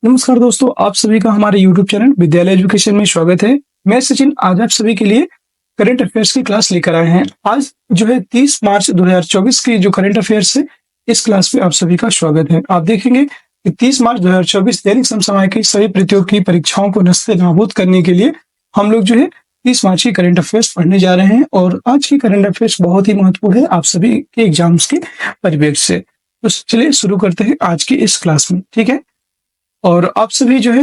नमस्कार दोस्तों, आप सभी का हमारे YouTube चैनल विद्यालय एजुकेशन में स्वागत है। मैं सचिन आज आप सभी के लिए करंट अफेयर्स की क्लास लेकर आए हैं। आज जो है 30 मार्च 2024 की जो करंट अफेयर्स है, इस क्लास में आप सभी का स्वागत है। आप देखेंगे कि 30 मार्च 2024 दैनिक समसामयिक की सभी प्रतियोगी परीक्षाओं को नस्ते नाबूद करने के लिए हम लोग जो है 30 मार्च की करंट अफेयर्स पढ़ने जा रहे हैं और आज की करंट अफेयर्स बहुत ही महत्वपूर्ण है आप सभी के एग्जाम्स के परिप्रेक्ष्य से। तो चलिए शुरू करते हैं आज की इस क्लास में, ठीक है। और आप सभी जो है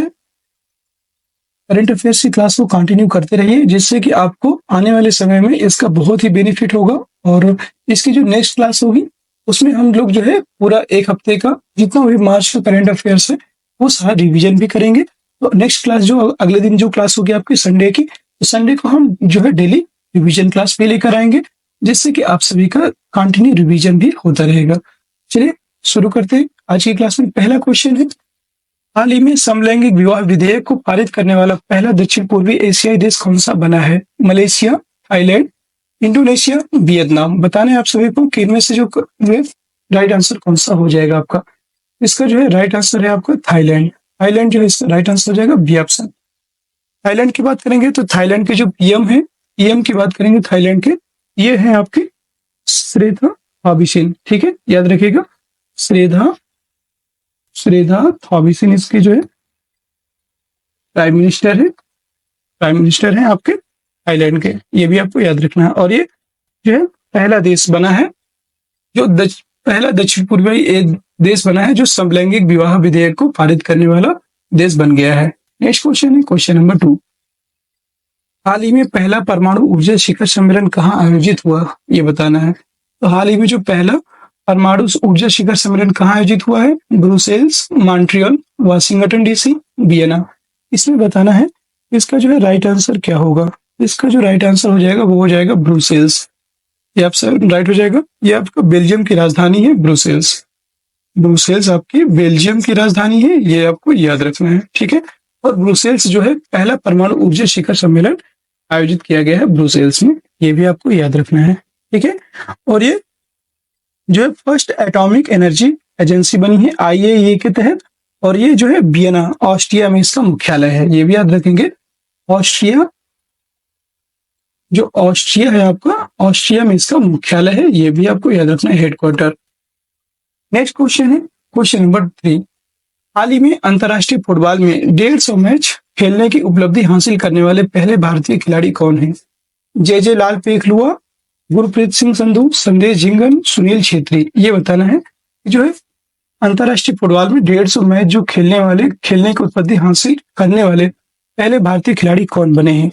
करंट अफेयर्स की क्लास को कंटिन्यू करते रहिए, जिससे कि आपको आने वाले समय में इसका बहुत ही बेनिफिट होगा। और इसकी जो नेक्स्ट क्लास होगी उसमें हम लोग जो है पूरा एक हफ्ते का जितना भी मार्च का करंट अफेयर्स है वो सारा रिवीजन भी करेंगे। तो नेक्स्ट क्लास जो अगले दिन जो क्लास होगी आपकी संडे की, तो संडे को हम जो है डेली रिवीजन क्लास भी लेकर आएंगे, जिससे कि आप सभी का कंटिन्यू रिवीजन भी होता रहेगा। चलिए शुरू करते हैं। आज की क्लास में पहला क्वेश्चन है, हाल ही में समलैंगिक विवाह विधेयक को पारित करने वाला पहला दक्षिण पूर्वी एशियाई देश कौन सा बना है? Malaysia, Thailand, Indonesia, Vietnam. बताना है आप सभी को कि इनमें से जो राइट आंसर कौन सा हो जाएगा आपका। इसका जो है राइट आंसर है आपका थाईलैंड। थाईलैंड जो है इसका राइट आंसर हो जाएगा बी ऑप्शन। थाईलैंड की बात करेंगे तो थाईलैंड के जो पीएम है, पीएम की बात करेंगे थाईलैंड के, ये है आपके श्रीधा थाविसिन, ठीक है, याद रखिएगा। श्रीधा थाविसिन इसके जो है प्राइम मिनिस्टर है आपके थाईलैंड के, ये भी आपको याद रखना है। और ये जो है पहला देश बना है जो पहला दक्षिण पूर्वी देश बना है जो समलैंगिक विवाह विधेयक को पारित करने वाला देश बन गया है। नेक्स्ट क्वेश्चन है क्वेश्चन नंबर 2, हाल ही में पहला परमाणु ऊर्जा शिखर सम्मेलन कहाँ आयोजित हुआ, ये बताना है। तो हाल ही में जो पहला परमाणु ऊर्जा शिखर सम्मेलन कहाँ आयोजित हुआ है? Brussels, Montreal, Washington DC, Vienna. इसमें बताना है इसका जो है राइट आंसर क्या होगा। इसका जो राइट आंसर हो जाएगा वो हो जाएगा ब्रुसेल्स। ये आपसे राइट हो जाएगा। ये आपका बेल्जियम की राजधानी है ब्रुसेल्स। ब्रुसेल्स आपकी बेल्जियम की राजधानी है, ये आपको याद रखना है, ठीक है। और ब्रुसेल्स जो है पहला परमाणु ऊर्जा शिखर सम्मेलन आयोजित किया गया है ब्रुसेल्स में, ये भी आपको याद रखना है, ठीक है। और ये जो है फर्स्ट एटॉमिक एनर्जी एजेंसी बनी है आईएईए के तहत, और ये जो है वियना ऑस्ट्रिया में इसका मुख्यालय है, ये भी याद रखेंगे। ऑस्ट्रिया है आपका, ऑस्ट्रिया में इसका मुख्यालय है, ये भी आपको याद रखना है, हेडक्वार्टर। नेक्स्ट क्वेश्चन है क्वेश्चन नंबर 3, हाल ही में अंतरराष्ट्रीय फुटबॉल में 150 मैच खेलने की उपलब्धि हासिल करने वाले पहले भारतीय खिलाड़ी कौन है? जे लाल पेखलुआ, गुरप्रीत सिंह संधू, संदेश झिंगन, सुनील छेत्री। ये बताना है जो है अंतरराष्ट्रीय फुटबॉल में 150 मैच जो खेलने की उपलब्धि हासिल करने वाले पहले भारतीय खिलाड़ी कौन बने हैं।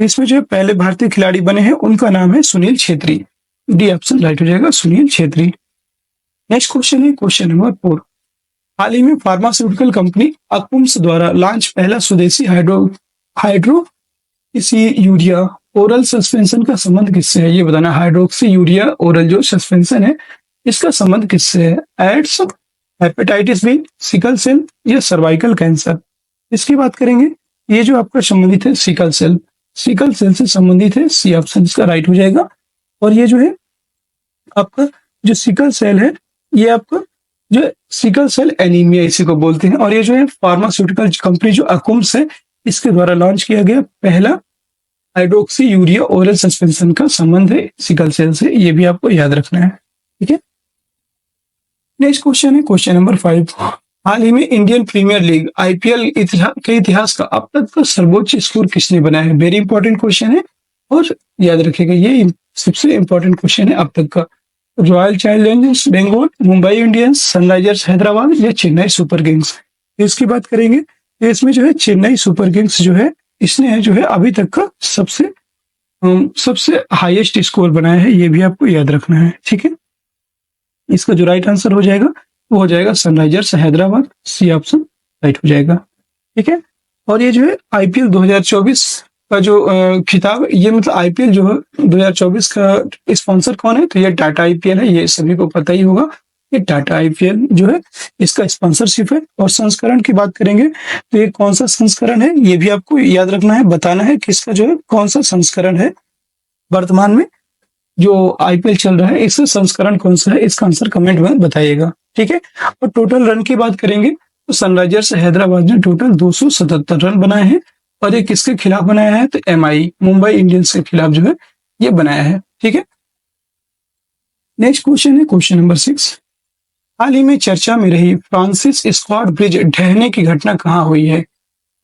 इसमें जो पहले भारतीय खिलाड़ी बने हैं उनका नाम है Sunil Chhetri. D option right हो जाएगा, सुनील छेत्री। नेक्स्ट क्वेश्चन है क्वेश्चन नंबर 4, हाल ही में फार्मास्यूटिकल कंपनी अकुम्स द्वारा लॉन्च पहला स्वदेशी हाइड्रोक्सी यूरिया ओरल सस्पेंशन का संबंध किससे है? ये बताना। हाइड्रोक्सी यूरिया ओरल जो सस्पेंशन है इसका संबंध किससे है? AIDS, hepatitis B, sickle cell या सर्वाइकल कैंसर। इसकी बात करेंगे, ये जो आपका संबंधित है सिकल सेल से संबंधित है, सी ऑप्शन इसका राइट हो जाएगा। और ये जो है आपका जो सिकल सेल है, ये आपका जो सिकल सेल एनीमिया इसी को बोलते हैं। और ये जो है फार्मास्यूटिकल कंपनी जो अकुम्स है इसके द्वारा लॉन्च किया गया पहला हाइड्रोक्सी यूरिया ओरल सस्पेंशन का संबंध है सिकल सेल से, ये भी आपको याद रखना है, ठीक है। नेक्स्ट क्वेश्चन है क्वेश्चन नंबर 5, हाल ही में इंडियन प्रीमियर लीग आईपीएल के इतिहास का अब तक का सर्वोच्च स्कोर किसने बनाया है? वेरी इंपॉर्टेंट क्वेश्चन है और याद रखिएगा ये सबसे इंपॉर्टेंट क्वेश्चन है अब तक का। Royal Challengers Bangalore, Mumbai Indians, Sunrisers Hyderabad या चेन्नई सुपर किंग्स। इसकी बात करेंगे तो इसमें जो है चेन्नई सुपर किंग्स जो है इसने जो है अभी तक का सबसे हाईएस्ट स्कोर बनाया है, ये भी आपको याद रखना है, ठीक है। इसका जो राइट आंसर हो जाएगा वो हो जाएगा Sunrisers Hyderabad, C option right हो जाएगा, ठीक है। और ये जो है आईपीएल 2024 का जो खिताब, ये मतलब आईपीएल जो है 2024 का स्पॉन्सर कौन है? तो ये टाटा आईपीएल है, ये सभी को पता ही होगा। ये टाटा आईपीएल जो है इसका स्पॉन्सरशिप है। और संस्करण की बात करेंगे तो ये कौन सा संस्करण है, ये भी आपको याद रखना है, बताना है कि इसका जो है कौन सा संस्करण है वर्तमान में जो आईपीएल चल रहा है, इसका संस्करण कौन सा है, इसका आंसर कमेंट में बताइएगा, ठीक है। और टोटल रन की बात करेंगे तो सनराइजर्स हैदराबाद ने टोटल 277 रन बनाए हैं और ये किसके खिलाफ बनाया है, तो एमआई मुंबई इंडियंस के खिलाफ जो है ये बनाया है। ठीक है, नेक्स्ट क्वेश्चन है क्वेश्चन नंबर 6। हाल ही में चर्चा में रही फ्रांसिस स्कॉट ब्रिज ढहने की घटना कहाँ हुई है?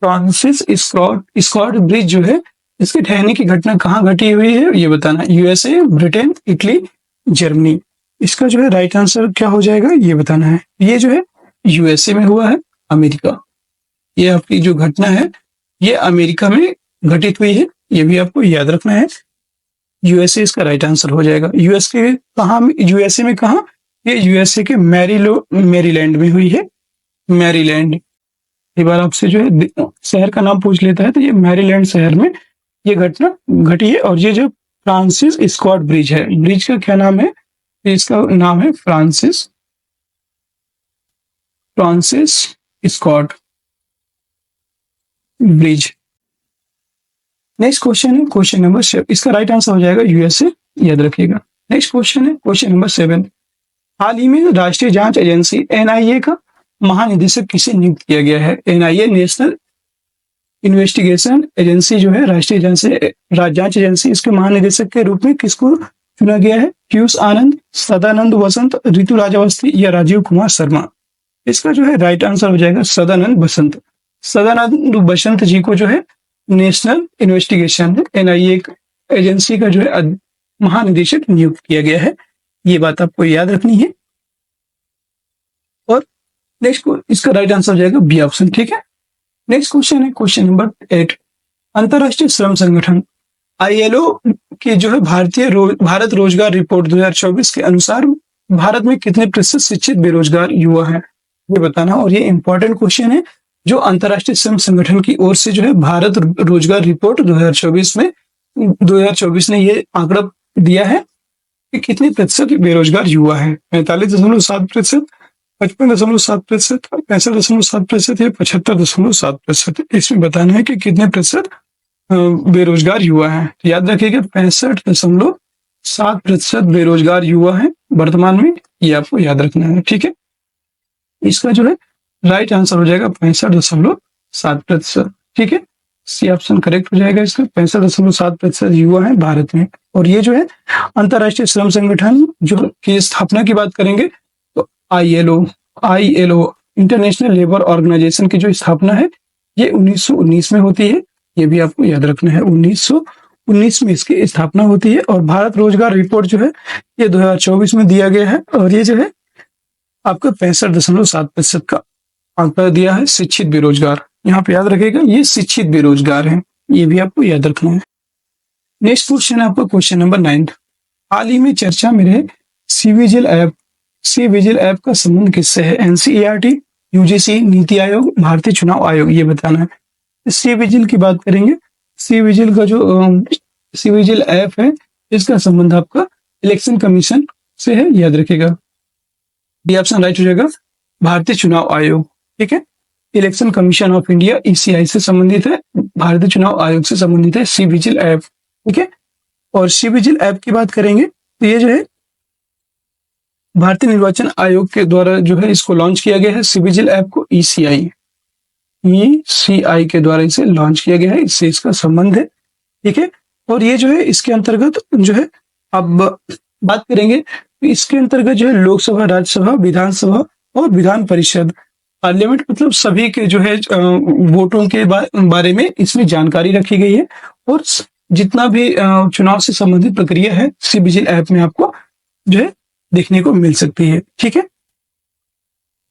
फ्रांसिस स्कॉट ब्रिज जो है इसके ढहने की घटना कहाँ घटी हुई है ये बताना। USA, Britain, Italy, Germany. इसका जो है राइट आंसर क्या हो जाएगा ये बताना है। ये जो है यूएसए में हुआ है, अमेरिका। ये आपकी जो घटना है ये अमेरिका में घटित हुई है, ये भी आपको याद रखना है। यूएसए इसका राइट आंसर हो जाएगा। यूएसए में कहा, ये यूएसए के मैरीलैंड में हुई है। मैरीलैंड, एक बार आपसे जो है शहर का नाम पूछ लेता है तो ये मैरीलैंड शहर में ये घटना घटी है। और ये जो फ्रांसिस स्कॉट ब्रिज है, ब्रिज का क्या नाम है, इसका नाम है Francis Scott Bridge. Next question है क्वेश्चन नंबर 7। इसका राइट आंसर हो जाएगा यूएसए, याद रखिएगा। नेक्स्ट क्वेश्चन है क्वेश्चन नंबर 7। हाल ही में राष्ट्रीय जांच एजेंसी एनआईए का महानिदेशक किसे नियुक्त किया गया है? एनआईए नेशनल इन्वेस्टिगेशन एजेंसी जो है राष्ट्रीय जांच एजेंसी, इसके महानिदेशक के रूप में किसको चुना गया है? पीयूष आनंद, सदानंद वसंत, ऋतु राजावस्ती या राजीव कुमार शर्मा। इसका जो है राइट आंसर हो जाएगा सदानंद बसंत। सदानंद बसंत जी को जो है नेशनल इन्वेस्टिगेशन एनआईए एजेंसी का जो है महानिदेशक नियुक्त किया गया है। ये बात आपको याद रखनी है। और नेक्स्ट इसका राइट आंसर हो जाएगा बी ऑप्शन। ठीक है, नेक्स्ट क्वेश्चन है क्वेश्चन नंबर 8। अंतरराष्ट्रीय श्रम संगठन आईएलओ के जो है भारत रोजगार रिपोर्ट 2024 के अनुसार भारत में कितने प्रतिशत शिक्षित बेरोजगार युवा हैं ये बताना। और ये इंपॉर्टेंट क्वेश्चन है जो अंतरराष्ट्रीय श्रम संगठन की ओर से जो है भारत रोजगार रिपोर्ट 2024 ने ये आंकड़ा दिया है कि कितने प्रतिशत बेरोजगार युवा है। 45.7%, 55.7%, 65.7% या 75.7%। इसमें बताना है कि कितने प्रतिशत बेरोजगार युवा हैं। तो याद रखिएगा 65.7% बेरोजगार युवा हैं वर्तमान में, ये आपको याद रखना है। ठीक है, इसका जो है राइट आंसर हो जाएगा 65.7%। ठीक है, सी ऑप्शन करेक्ट हो जाएगा इसका। 65.7% युवा है भारत में। और ये जो है अंतरराष्ट्रीय श्रम संगठन जो की स्थापना की बात करेंगे तो आईएलओ इंटरनेशनल लेबर ऑर्गेनाइजेशन की जो स्थापना है ये 1919 में होती है। ये भी आपको याद रखना है, 1919 में इसकी स्थापना होती है। और भारत रोजगार रिपोर्ट जो है ये 2024 में दिया गया है। और ये जो है आपका 65.7% का आंकड़ा दिया है शिक्षित बेरोजगार। यहाँ पे याद रखिएगा ये शिक्षित बेरोजगार हैं, ये भी आपको याद रखना है। नेक्स्ट क्वेश्चन है आपका क्वेश्चन नंबर 9। हाल ही में चर्चा में रहे सी विजिल ऐप का संबंध किससे है? एनसीईआरटी, यूजीसी, नीति आयोग, भारतीय चुनाव आयोग, ये बताना है। सी विजिल की बात करेंगे। सी विजिल का जो सी विजिल ऐप है इसका संबंध आपका इलेक्शन कमीशन से है, याद रखिएगा। डी ऑप्शन राइट हो जाएगा, भारतीय चुनाव आयोग। ठीक है, election commission of India ECI से संबंधित है, भारतीय चुनाव आयोग से संबंधित है सी विजिल ऐप। ठीक है, और सी विजिल ऐप की बात करेंगे तो ये जो है भारतीय निर्वाचन आयोग के द्वारा जो है इसको लॉन्च किया गया है। सी विजिल ऐप को ईसीआई के द्वारा इसे लॉन्च किया गया है, इससे इसका संबंध है। ठीक है, और ये जो है इसके अंतर्गत जो है अब बात करेंगे तो इसके अंतर्गत जो है लोकसभा, राज्यसभा, विधानसभा और विधान परिषद, पार्लियामेंट, मतलब सभी के जो है वोटों के बारे में इसमें जानकारी रखी गई है। और जितना भी चुनाव से संबंधित प्रक्रिया है सी विजिल ऐप में आपको जो है देखने को मिल सकती है। ठीक है,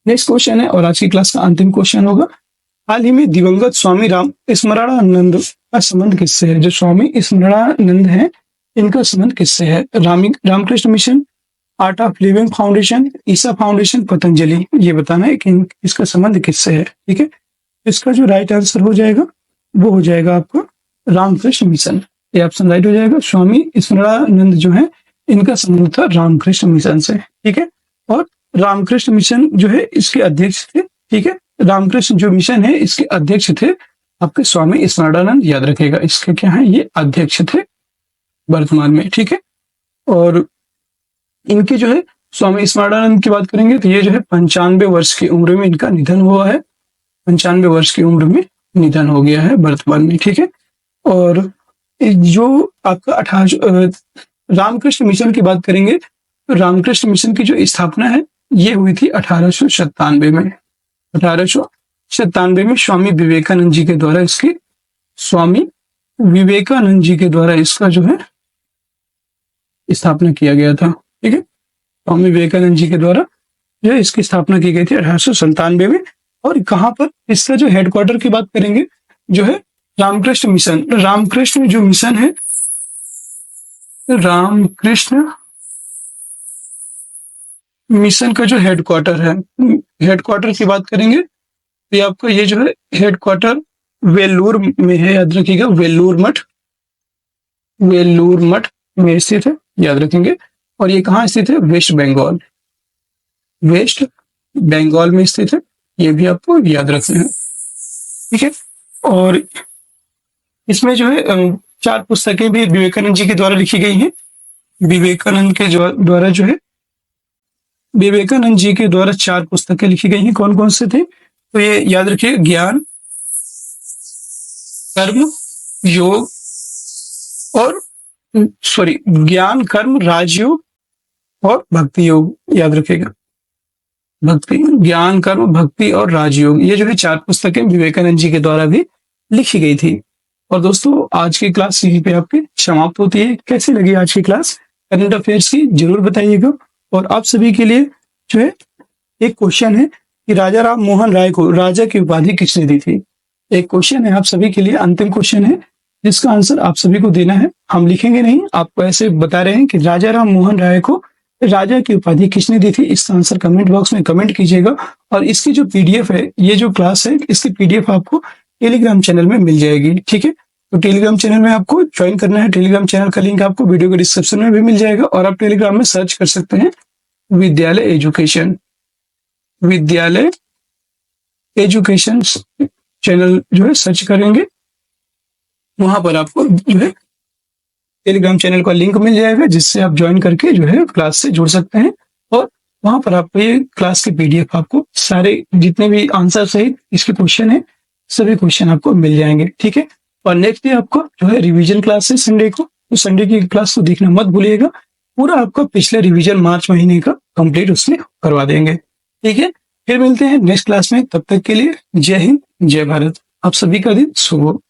नेक्स्ट क्वेश्चन है और आज की क्लास का अंतिम क्वेश्चन होगा। हाल ही में दिवंगत स्वामी राम स्मरणानंद का संबंध किससे है? जो स्वामी स्मरणानंद है इनका संबंध किससे है? Ramakrishna Mission, Art of Living Foundation, Isha Foundation, Patanjali, ये बताना है कि इसका संबंध किससे है। ठीक है, इसका जो राइट आंसर हो जाएगा वो हो जाएगा आपका रामकृष्ण मिशन। ये ऑप्शन राइट हो जाएगा। स्वामी स्मरणानंद जो है इनका संबंध था रामकृष्ण मिशन से। ठीक है, और रामकृष्ण मिशन जो है इसके अध्यक्ष थे। ठीक है, रामकृष्ण जो मिशन है इसके अध्यक्ष थे आपके स्वामी स्मरणानंद, याद रखेगा। इसके क्या है, ये अध्यक्ष थे वर्तमान में। ठीक है, और इनके जो है स्वामी स्मरणानंद की बात करेंगे तो ये जो है 95 वर्ष की उम्र में इनका निधन हुआ है। 95 वर्ष की उम्र में निधन हो गया है वर्तमान में। ठीक है, और जो आपका 18 रामकृष्ण मिशन की बात करेंगे तो रामकृष्ण मिशन की जो स्थापना है ये हुई थी 1897 में। 1897 में स्वामी विवेकानंद जी के द्वारा इसका जो है स्थापना किया गया था। ठीक है, स्वामी विवेकानंद जी के द्वारा जो है इसकी स्थापना की गई थी 1897 में। और कहाँ पर इसका जो हेडक्वार्टर की बात करेंगे जो है रामकृष्ण मिशन, रामकृष्ण जो मिशन है, रामकृष्ण मिशन का जो हेडक्वार्टर है, हेडक्वार्टर की बात करेंगे तो आपका ये जो है हेडक्वार्टर वेल्लूर में है, याद रखिएगा, वेल्लूर मठ में स्थित है, याद रखेंगे। और ये कहाँ स्थित है? वेस्ट बंगाल में स्थित है, ये भी आपको याद रखना है। ठीक है, और इसमें जो है 4 पुस्तकें भी विवेकानंद जी के द्वारा लिखी गई हैं। विवेकानंद जी के द्वारा 4 पुस्तकें लिखी गई हैं। कौन कौन से थे? तो ये याद रखिए, ज्ञान, कर्म, राजयोग और भक्ति योग, याद रखिएगा। ज्ञान, कर्म, भक्ति और राजयोग, ये जो है 4 पुस्तकें विवेकानंद जी के द्वारा भी लिखी गई थी। और दोस्तों आज की क्लास यहीं पे आपकी समाप्त होती है। कैसी लगी आज की क्लास करंट अफेयर्स की, जरूर बताइएगा। और आप सभी के लिए जो है एक क्वेश्चन है कि राजा राम मोहन राय को राजा की उपाधि किसने दी थी। एक क्वेश्चन है आप सभी के लिए, अंतिम क्वेश्चन है जिसका आंसर आप सभी को देना है। हम लिखेंगे नहीं, आपको ऐसे बता रहे हैं कि राजा राम मोहन राय को राजा की उपाधि किसने दी थी। इसका आंसर कमेंट बॉक्स में कमेंट कीजिएगा। और इसकी जो पीडीएफ है, ये जो क्लास है, इसकी पीडीएफ आपको टेलीग्राम चैनल में मिल जाएगी। ठीक है, तो टेलीग्राम चैनल में आपको ज्वाइन करना है। टेलीग्राम चैनल का लिंक आपको वीडियो के डिस्क्रिप्शन में भी मिल जाएगा। और आप टेलीग्राम में सर्च कर सकते हैं विद्यालय एजुकेशन चैनल जो है सर्च करेंगे, वहां पर आपको जो है टेलीग्राम चैनल का लिंक मिल जाएगा, जिससे आप ज्वाइन करके जो है क्लास से जुड़ सकते हैं। और वहां पर आपको ये क्लास के पीडीएफ, आपको सारे जितने भी आंसर सहित इसके क्वेश्चन है, सभी क्वेश्चन आपको मिल जाएंगे। ठीक है, और नेक्स्ट डे आपको जो है रिवीजन क्लास है संडे को, तो संडे की क्लास को देखना मत भूलिएगा। पूरा आपका पिछले रिवीजन मार्च महीने का कंप्लीट उसमें करवा देंगे। ठीक है, फिर मिलते हैं नेक्स्ट क्लास में। तब तक के लिए जय हिंद, जय भारत। आप सभी का दिन शुभ हो।